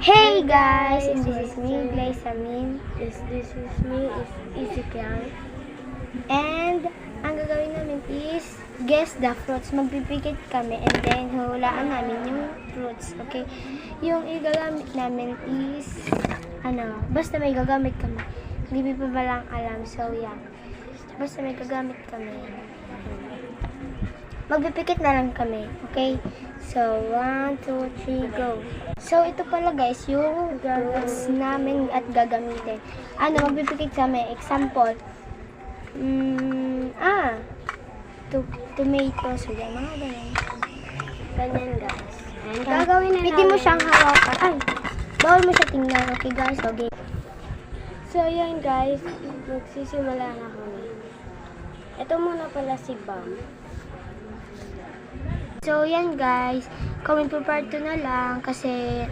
Hey guys, and this is me, Glaze Amin. This is me, is Ezekiel. And ang gagawin namin is guess the fruits. Magpipikit kami and then hulaan namin yung fruits. Okay? Yung igagamit namin is basta may gagamit kami. Hindi pa ba lang alam. So yeah. Basta may gagamit kami. Magpipikit na lang kami. Okay? So 1, 2, 3, go. So ito pala guys, yung fruits namin at gagamitin. Magpipikit kami. Example, tomato, so yan, mga ganyan. Ganyan guys. And gagawin na Pwede mo siyang hawakan. Ay, bawal mo siya tingnan. Okay guys, okay. So yan guys, magsisimula na kami. Ito muna pala si Bam. So yan guys, comment po part 2 na lang kasi